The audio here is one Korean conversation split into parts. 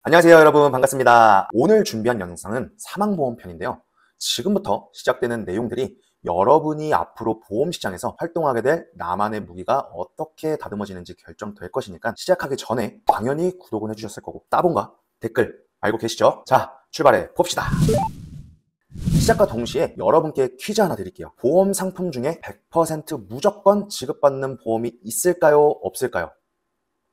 안녕하세요 여러분, 반갑습니다. 오늘 준비한 영상은 사망보험 편인데요. 지금부터 시작되는 내용들이 여러분이 앞으로 보험시장에서 활동하게 될 나만의 무기가 어떻게 다듬어지는지 결정될 것이니까 시작하기 전에 당연히 구독은 해주셨을 거고 따봉과 댓글 알고 계시죠? 자, 출발해 봅시다. 시작과 동시에 여러분께 퀴즈 하나 드릴게요. 보험 상품 중에 100% 무조건 지급받는 보험이 있을까요? 없을까요?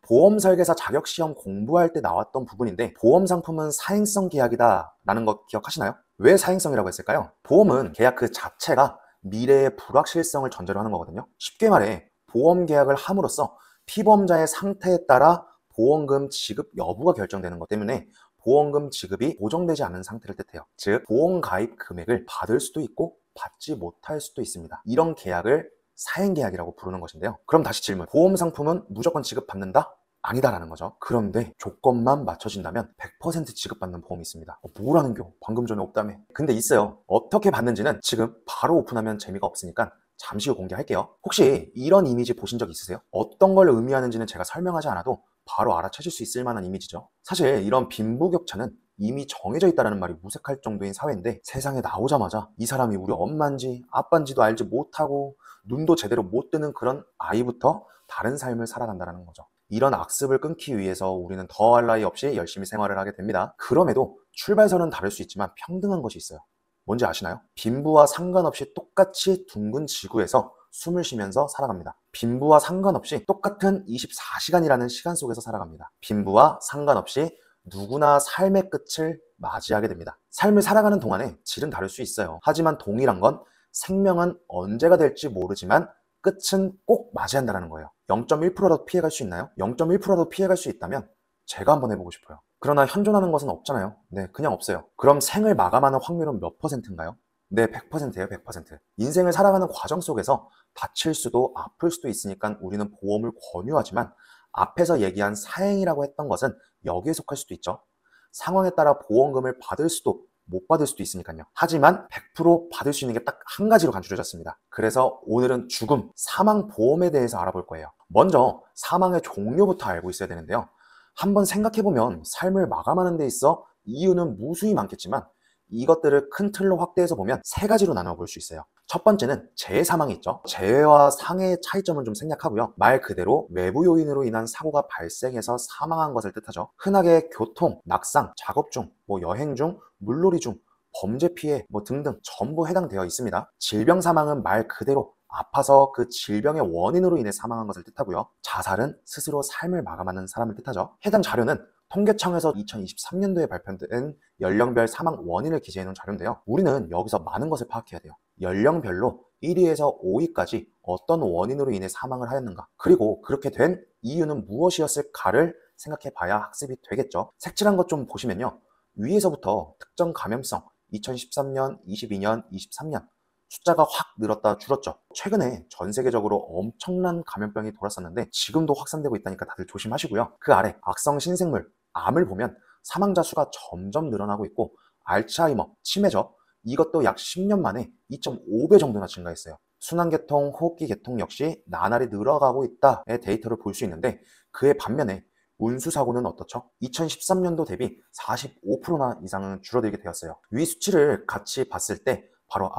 보험 설계사 자격시험 공부할 때 나왔던 부분인데, 보험 상품은 사행성 계약이다 라는 거 기억하시나요? 왜 사행성이라고 했을까요? 보험은 계약 그 자체가 미래의 불확실성을 전제로 하는 거거든요. 쉽게 말해 보험 계약을 함으로써 피보험자의 상태에 따라 보험금 지급 여부가 결정되는 것 때문에 보험금 지급이 보정되지 않은 상태를 뜻해요. 즉 보험 가입 금액을 받을 수도 있고 받지 못할 수도 있습니다. 이런 계약을 사행계약이라고 부르는 것인데요. 그럼 다시 질문. 보험 상품은 무조건 지급받는다? 아니다라는 거죠. 그런데 조건만 맞춰진다면 100% 지급받는 보험이 있습니다. 뭐라는 겨? 방금 전에 없다며. 근데 있어요. 어떻게 받는지는 지금 바로 오픈하면 재미가 없으니까 잠시 후 공개할게요. 혹시 이런 이미지 보신 적 있으세요? 어떤 걸 의미하는지는 제가 설명하지 않아도 바로 알아채실 수 있을 만한 이미지죠. 사실 이런 빈부격차는 이미 정해져 있다는 말이 무색할 정도인 사회인데, 세상에 나오자마자 이 사람이 우리 엄마인지 아빠인지도 알지 못하고 눈도 제대로 못 뜨는 그런 아이부터 다른 삶을 살아간다는 거죠. 이런 악습을 끊기 위해서 우리는 더할 나위 없이 열심히 생활을 하게 됩니다. 그럼에도 출발선은 다를 수 있지만 평등한 것이 있어요. 뭔지 아시나요? 빈부와 상관없이 똑같이 둥근 지구에서 숨을 쉬면서 살아갑니다. 빈부와 상관없이 똑같은 24시간이라는 시간 속에서 살아갑니다. 빈부와 상관없이 누구나 삶의 끝을 맞이하게 됩니다. 삶을 살아가는 동안에 질은 다를 수 있어요. 하지만 동일한 건 생명은 언제가 될지 모르지만 끝은 꼭 맞이한다는 거예요. 0.1%라도 피해갈 수 있나요? 0.1%라도 피해갈 수 있다면 제가 한번 해보고 싶어요. 그러나 현존하는 것은 없잖아요. 네, 그냥 없어요. 그럼 생을 마감하는 확률은 몇 퍼센트인가요? 네, 100%예요, 100%. 인생을 살아가는 과정 속에서 다칠 수도 아플 수도 있으니까 우리는 보험을 권유하지만, 앞에서 얘기한 사행이라고 했던 것은 여기에 속할 수도 있죠. 상황에 따라 보험금을 받을 수도 못 받을 수도 있으니까요. 하지만 100% 받을 수 있는 게 딱 한 가지로 간주해졌습니다. 그래서 오늘은 죽음, 사망보험에 대해서 알아볼 거예요. 먼저 사망의 종류부터 알고 있어야 되는데요. 한번 생각해보면 삶을 마감하는 데 있어 이유는 무수히 많겠지만 이것들을 큰 틀로 확대해서 보면 세 가지로 나눠볼 수 있어요. 첫 번째는 재해사망이 있죠. 재해와 상해의 차이점은 좀 생략하고요. 말 그대로 외부 요인으로 인한 사고가 발생해서 사망한 것을 뜻하죠. 흔하게 교통, 낙상, 작업 중, 여행 중, 물놀이 중, 범죄 피해 등등 전부 해당되어 있습니다. 질병 사망은 말 그대로 아파서 그 질병의 원인으로 인해 사망한 것을 뜻하고요. 자살은 스스로 삶을 마감하는 사람을 뜻하죠. 해당 자료는 통계청에서 2023년도에 발표된 연령별 사망 원인을 기재해 놓은 자료인데요. 우리는 여기서 많은 것을 파악해야 돼요. 연령별로 1위에서 5위까지 어떤 원인으로 인해 사망을 하였는가, 그리고 그렇게 된 이유는 무엇이었을까를 생각해 봐야 학습이 되겠죠. 색칠한 것 좀 보시면요. 위에서부터 특정 감염성 2013년, 22년, 23년 숫자가 확 늘었다 줄었죠. 최근에 전 세계적으로 엄청난 감염병이 돌았었는데 지금도 확산되고 있다니까 다들 조심하시고요. 그 아래 악성 신생물, 암을 보면 사망자 수가 점점 늘어나고 있고, 알츠하이머, 치매죠. 이것도 약 10년 만에 2.5배 정도나 증가했어요. 순환계통, 호흡기 계통 역시 나날이 늘어가고 있다의 데이터를 볼 수 있는데, 그의 반면에 운수사고는 어떻죠? 2013년도 대비 45%나 이상은 줄어들게 되었어요. 위 수치를 같이 봤을 때 바로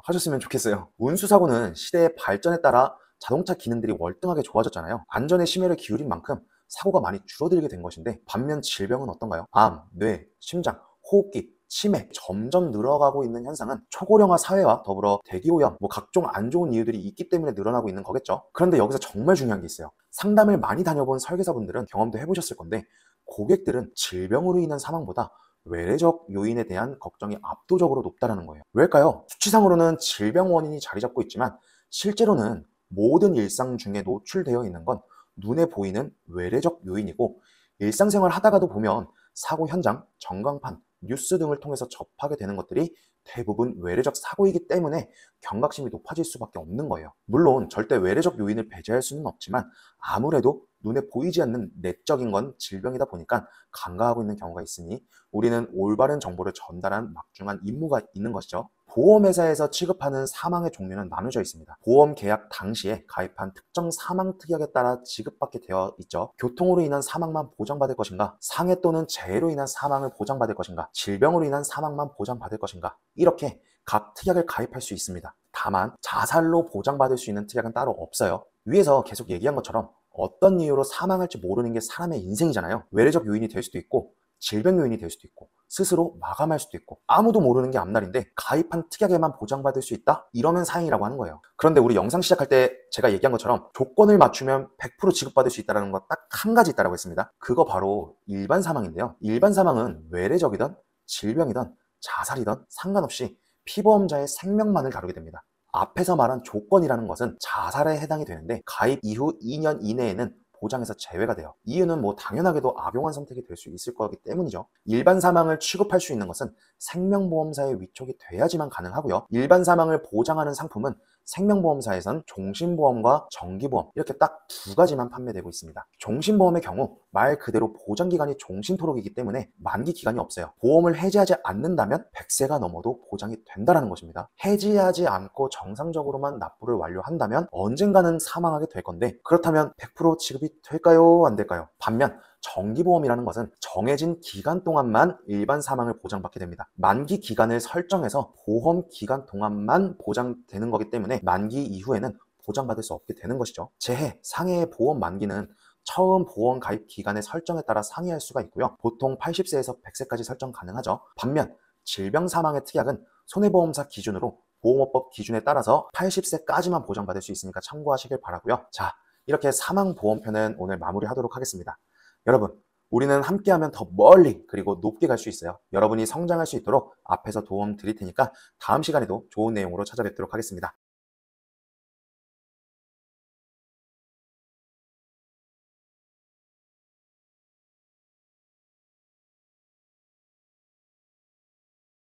하셨으면 좋겠어요. 운수사고는 시대의 발전에 따라 자동차 기능들이 월등하게 좋아졌잖아요. 안전에 심혈을 기울인 만큼 사고가 많이 줄어들게 된 것인데, 반면 질병은 어떤가요? 암, 뇌, 심장, 호흡기, 치매 점점 늘어가고 있는 현상은 초고령화 사회와 더불어 대기오염, 각종 안 좋은 이유들이 있기 때문에 늘어나고 있는 거겠죠. 그런데 여기서 정말 중요한 게 있어요. 상담을 많이 다녀본 설계사분들은 경험도 해보셨을 건데, 고객들은 질병으로 인한 사망보다 외래적 요인에 대한 걱정이 압도적으로 높다는 거예요. 왜일까요? 수치상으로는 질병 원인이 자리 잡고 있지만 실제로는 모든 일상 중에 노출되어 있는 건 눈에 보이는 외래적 요인이고, 일상생활 하다가도 보면 사고 현장, 전광판, 뉴스 등을 통해서 접하게 되는 것들이 대부분 외래적 사고이기 때문에 경각심이 높아질 수밖에 없는 거예요. 물론 절대 외래적 요인을 배제할 수는 없지만 아무래도 눈에 보이지 않는 내적인 건 질병이다 보니까 간과하고 있는 경우가 있으니 우리는 올바른 정보를 전달하는 막중한 임무가 있는 것이죠. 보험회사에서 취급하는 사망의 종류는 나누어져 있습니다. 보험 계약 당시에 가입한 특정 사망 특약에 따라 지급받게 되어 있죠. 교통으로 인한 사망만 보장받을 것인가, 상해 또는 재해로 인한 사망을 보장받을 것인가, 질병으로 인한 사망만 보장받을 것인가, 이렇게 각 특약을 가입할 수 있습니다. 다만 자살로 보장받을 수 있는 특약은 따로 없어요. 위에서 계속 얘기한 것처럼 어떤 이유로 사망할지 모르는 게 사람의 인생이잖아요. 외래적 요인이 될 수도 있고, 질병 요인이 될 수도 있고, 스스로 마감할 수도 있고, 아무도 모르는 게 앞날인데 가입한 특약에만 보장받을 수 있다? 이러면 사행이라고 하는 거예요. 그런데 우리 영상 시작할 때 제가 얘기한 것처럼 조건을 맞추면 100% 지급받을 수 있다는 거 딱 한 가지 있다고 했습니다. 그거 바로 일반 사망인데요. 일반 사망은 외래적이든 질병이든 자살이든 상관없이 피보험자의 생명만을 다루게 됩니다. 앞에서 말한 조건이라는 것은 자살에 해당이 되는데 가입 이후 2년 이내에는 보장에서 제외가 돼요. 이유는 뭐 당연하게도 악용한 선택이 될 수 있을 거기 때문이죠. 일반 사망을 취급할 수 있는 것은 생명보험사에 위촉이 돼야지만 가능하고요. 일반 사망을 보장하는 상품은 생명보험사에선 종신보험과 정기보험 이렇게 딱 두 가지만 판매되고 있습니다. 종신보험의 경우 말 그대로 보장기간이 종신토록이기 때문에 만기 기간이 없어요. 보험을 해지하지 않는다면 100세가 넘어도 보장이 된다는 것입니다. 해지하지 않고 정상적으로만 납부를 완료한다면 언젠가는 사망하게 될 건데, 그렇다면 100% 지급이 될까요? 안 될까요? 반면 정기보험이라는 것은 정해진 기간 동안만 일반 사망을 보장받게 됩니다. 만기 기간을 설정해서 보험 기간 동안만 보장되는 거기 때문에 만기 이후에는 보장받을 수 없게 되는 것이죠. 재해, 상해의 보험 만기는 처음 보험 가입 기간의 설정에 따라 상이할 수가 있고요. 보통 80세에서 100세까지 설정 가능하죠. 반면 질병 사망의 특약은 손해보험사 기준으로 보험업법 기준에 따라서 80세까지만 보장받을 수 있으니까 참고하시길 바라고요. 자, 이렇게 사망보험편은 오늘 마무리하도록 하겠습니다. 여러분, 우리는 함께하면 더 멀리 그리고 높게 갈 수 있어요. 여러분이 성장할 수 있도록 앞에서 도움 드릴 테니까 다음 시간에도 좋은 내용으로 찾아뵙도록 하겠습니다.